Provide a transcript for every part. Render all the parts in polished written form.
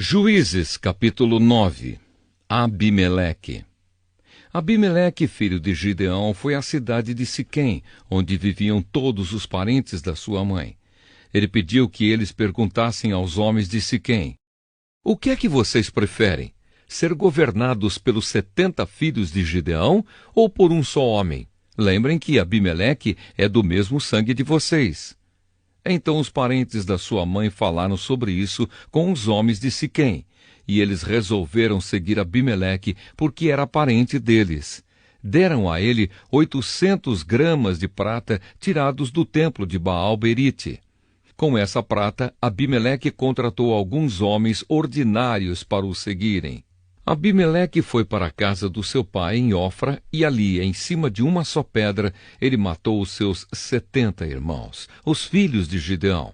Juízes, capítulo 9. Abimeleque. Abimeleque, filho de Gideão, foi à cidade de Siquém, onde viviam todos os parentes da sua mãe. Ele pediu que eles perguntassem aos homens de Siquém: "O que é que vocês preferem? Ser governados pelos 70 filhos de Gideão ou por um só homem? Lembrem que Abimeleque é do mesmo sangue de vocês." Então os parentes da sua mãe falaram sobre isso com os homens de Siquém, e eles resolveram seguir Abimeleque porque era parente deles. Deram a ele 800 gramas de prata tirados do templo de Baal-Berite. Com essa prata, Abimeleque contratou alguns homens ordinários para o seguirem. Abimeleque foi para a casa do seu pai em Ofra, e ali, em cima de uma só pedra, ele matou os seus 70 irmãos, os filhos de Gideão.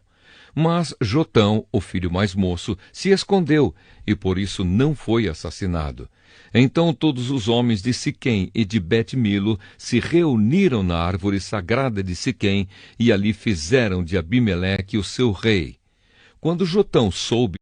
Mas Jotão, o filho mais moço, se escondeu, e por isso não foi assassinado. Então todos os homens de Siquém e de Bet-Milo se reuniram na árvore sagrada de Siquém, e ali fizeram de Abimeleque o seu rei. Quando Jotão soube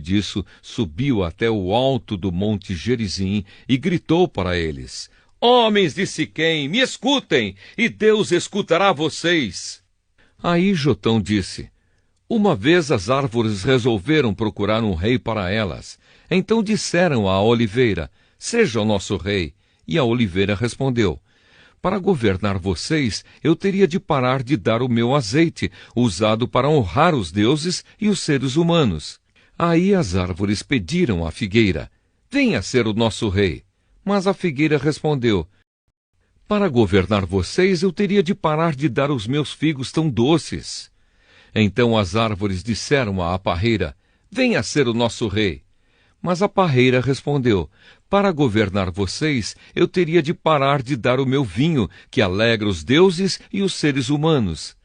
disso, subiu até o alto do monte Gerizim e gritou para eles: "Homens de Siquém, me escutem, e Deus escutará vocês." Aí Jotão disse: "Uma vez as árvores resolveram procurar um rei para elas. Então disseram à oliveira: Seja o nosso rei. E a oliveira respondeu: Para governar vocês, eu teria de parar de dar o meu azeite, usado para honrar os deuses e os seres humanos." Aí as árvores pediram à figueira: "Venha ser o nosso rei." Mas a figueira respondeu: "Para governar vocês, eu teria de parar de dar os meus figos tão doces." Então as árvores disseram à parreira: "Venha ser o nosso rei." Mas a parreira respondeu: "Para governar vocês, eu teria de parar de dar o meu vinho, que alegra os deuses e os seres humanos."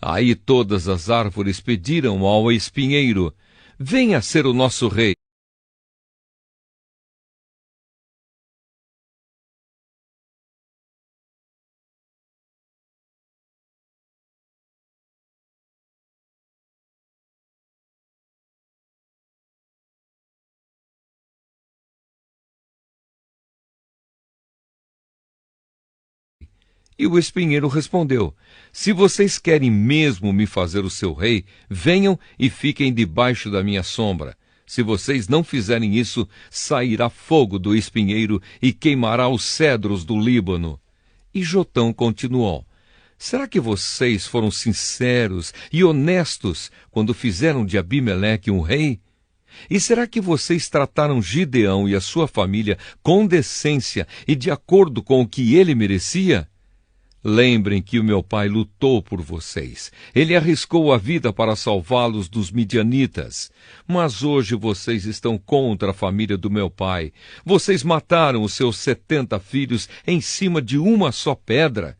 Aí todas as árvores pediram ao espinheiro: "Venha ser o nosso rei." E o espinheiro respondeu: "Se vocês querem mesmo me fazer o seu rei, venham e fiquem debaixo da minha sombra. Se vocês não fizerem isso, sairá fogo do espinheiro e queimará os cedros do Líbano." E Jotão continuou: "Será que vocês foram sinceros e honestos quando fizeram de Abimeleque um rei? E será que vocês trataram Gideão e a sua família com decência e de acordo com o que ele merecia? Lembrem que o meu pai lutou por vocês. Ele arriscou a vida para salvá-los dos midianitas. Mas hoje vocês estão contra a família do meu pai. Vocês mataram os seus 70 filhos em cima de uma só pedra.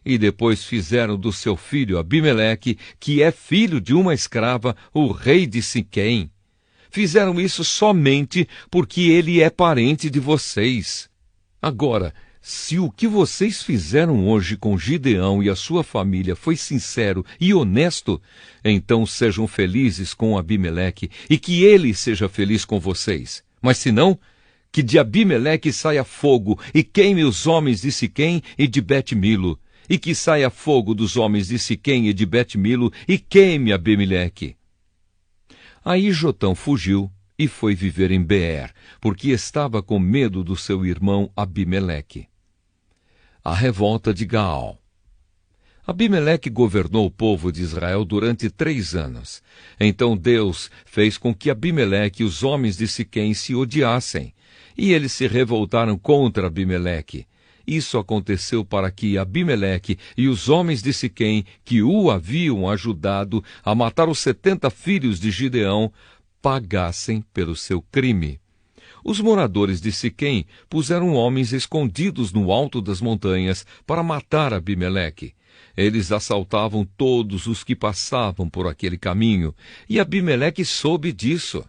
E depois fizeram do seu filho Abimeleque, que é filho de uma escrava, o rei de Siquém. Fizeram isso somente porque ele é parente de vocês. Agora, se o que vocês fizeram hoje com Gideão e a sua família foi sincero e honesto, então sejam felizes com Abimeleque e que ele seja feliz com vocês. Mas se não, que de Abimeleque saia fogo e queime os homens de Siquém e de Bet-Milo, e que saia fogo dos homens de Siquém e de Bet-Milo e queime Abimeleque. Aí Jotão fugiu e foi viver em Beer, porque estava com medo do seu irmão Abimeleque. A revolta de Gaal. Abimeleque governou o povo de Israel durante 3 anos. Então Deus fez com que Abimeleque e os homens de Siquém se odiassem, e eles se revoltaram contra Abimeleque. Isso aconteceu para que Abimeleque e os homens de Siquém, que o haviam ajudado a matar os 70 filhos de Gideão, pagassem pelo seu crime. Os moradores de Siquém puseram homens escondidos no alto das montanhas para matar Abimeleque. Eles assaltavam todos os que passavam por aquele caminho, e Abimeleque soube disso.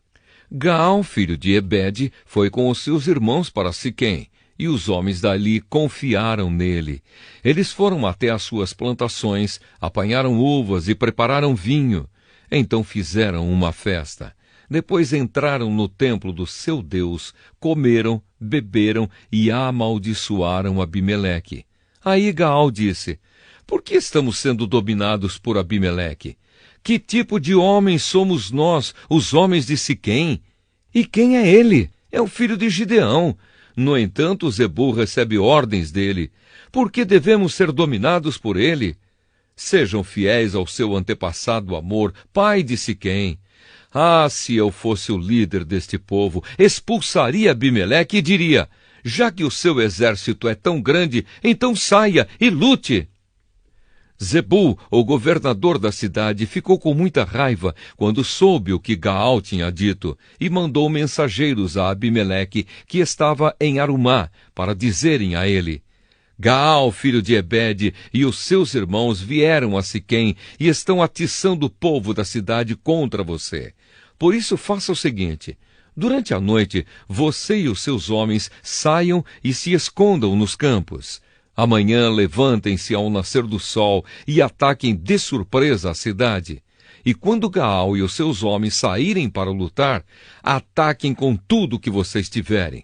Gaal, filho de Ebede, foi com os seus irmãos para Siquém, e os homens dali confiaram nele. Eles foram até as suas plantações, apanharam uvas e prepararam vinho. Então fizeram uma festa. Depois entraram no templo do seu Deus, comeram, beberam e amaldiçoaram Abimeleque. Aí Gaal disse: por que estamos sendo dominados por Abimeleque? Que tipo de homens somos nós, os homens de Siquém? E quem é ele? É o filho de Gideão. No entanto, Zebul recebe ordens dele. Por que devemos ser dominados por ele? Sejam fiéis ao seu antepassado Amor, pai de Siquém. Ah, se eu fosse o líder deste povo, expulsaria Abimeleque e diria: já que o seu exército é tão grande, então saia e lute. Zebul, o governador da cidade, ficou com muita raiva quando soube o que Gaal tinha dito e mandou mensageiros a Abimeleque, que estava em Arumá, para dizerem a ele: Gaal, filho de Ebede, e os seus irmãos vieram a Siquém e estão atiçando o povo da cidade contra você. Por isso faça o seguinte: durante a noite, você e os seus homens saiam e se escondam nos campos. Amanhã levantem-se ao nascer do sol e ataquem de surpresa a cidade. E quando Gaal e os seus homens saírem para lutar, ataquem com tudo que vocês tiverem.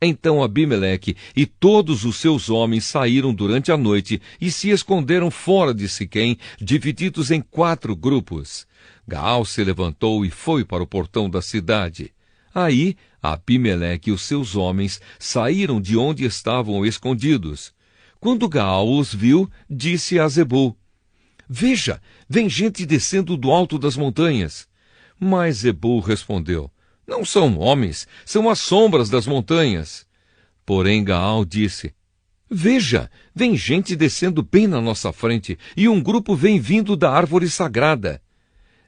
Então Abimeleque e todos os seus homens saíram durante a noite e se esconderam fora de Siquém, divididos em 4 grupos. Gaal se levantou e foi para o portão da cidade. Aí Abimeleque e os seus homens saíram de onde estavam escondidos. Quando Gaal os viu, disse a Zebul: veja, vem gente descendo do alto das montanhas. Mas Zebul respondeu: não são homens, são as sombras das montanhas. Porém Gaal disse: veja, vem gente descendo bem na nossa frente, e um grupo vem vindo da árvore sagrada.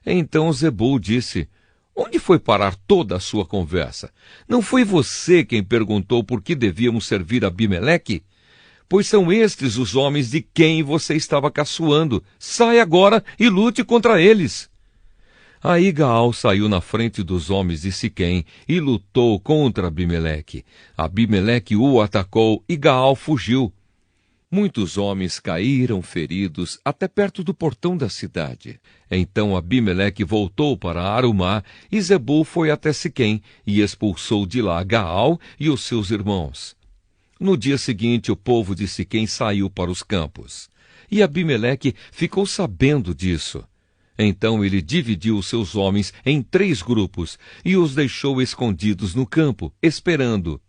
Então Zebul disse: onde foi parar toda a sua conversa? Não foi você quem perguntou por que devíamos servir Abimeleque? Pois são estes os homens de quem você estava caçoando. Saia agora e lute contra eles. Aí Gaal saiu na frente dos homens de Siquém e lutou contra Abimeleque. Abimeleque o atacou e Gaal fugiu. Muitos homens caíram feridos até perto do portão da cidade. Então Abimeleque voltou para Arumá e Zebul foi até Siquém e expulsou de lá Gaal e os seus irmãos. No dia seguinte, o povo de Siquém saiu para os campos. E Abimeleque ficou sabendo disso. Então ele dividiu os seus homens em 3 grupos e os deixou escondidos no campo, esperando.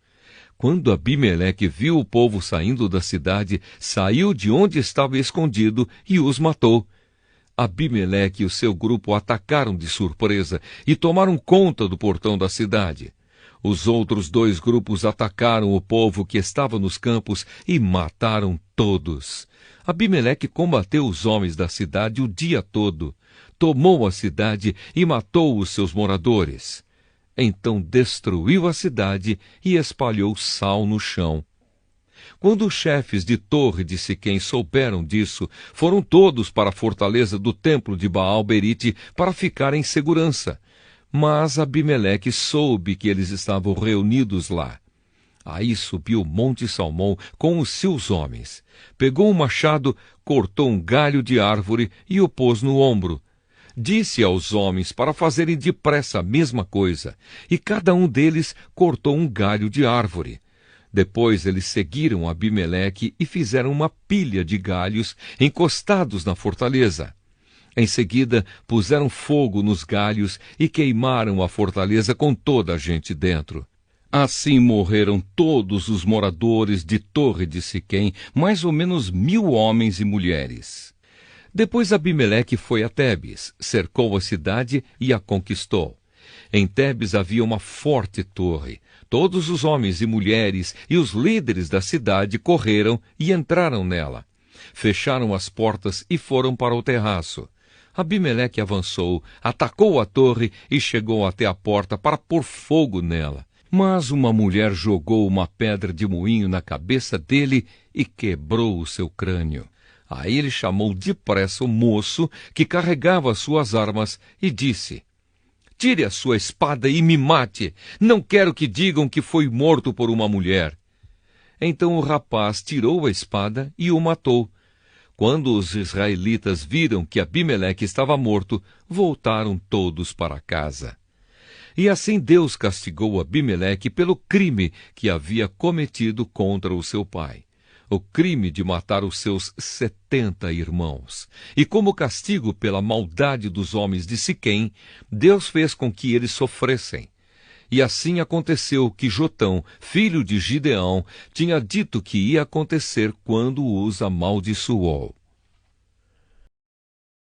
Quando Abimeleque viu o povo saindo da cidade, saiu de onde estava escondido e os matou. Abimeleque e o seu grupo atacaram de surpresa e tomaram conta do portão da cidade. Os outros 2 grupos atacaram o povo que estava nos campos e mataram todos. Abimeleque combateu os homens da cidade o dia todo, tomou a cidade e matou os seus moradores. Então destruiu a cidade e espalhou sal no chão. Quando os chefes de torre de Siquém souberam disso, foram todos para a fortaleza do templo de Baal-Berite para ficar em segurança. Mas Abimeleque soube que eles estavam reunidos lá. Aí subiu o Monte Salmão com os seus homens. Pegou um machado, cortou um galho de árvore e o pôs no ombro. Disse aos homens para fazerem depressa a mesma coisa, e cada um deles cortou um galho de árvore. Depois eles seguiram Abimeleque e fizeram uma pilha de galhos encostados na fortaleza. Em seguida, puseram fogo nos galhos e queimaram a fortaleza com toda a gente dentro. Assim morreram todos os moradores de Torre de Siquém, mais ou menos 1000 homens e mulheres. Depois Abimeleque foi a Tebes, cercou a cidade e a conquistou. Em Tebes havia uma forte torre. Todos os homens e mulheres e os líderes da cidade correram e entraram nela. Fecharam as portas e foram para o terraço. Abimeleque avançou, atacou a torre e chegou até a porta para pôr fogo nela. Mas uma mulher jogou uma pedra de moinho na cabeça dele e quebrou o seu crânio. Aí ele chamou depressa o moço que carregava suas armas e disse: "Tire a sua espada e me mate. Não quero que digam que foi morto por uma mulher." Então o rapaz tirou a espada e o matou. Quando os israelitas viram que Abimeleque estava morto, voltaram todos para casa. E assim Deus castigou Abimeleque pelo crime que havia cometido contra o seu pai, o crime de matar os seus 70 irmãos. E como castigo pela maldade dos homens de Siquém, Deus fez com que eles sofressem. E assim aconteceu que Jotão, filho de Gideão, tinha dito que ia acontecer quando os amaldiçoou.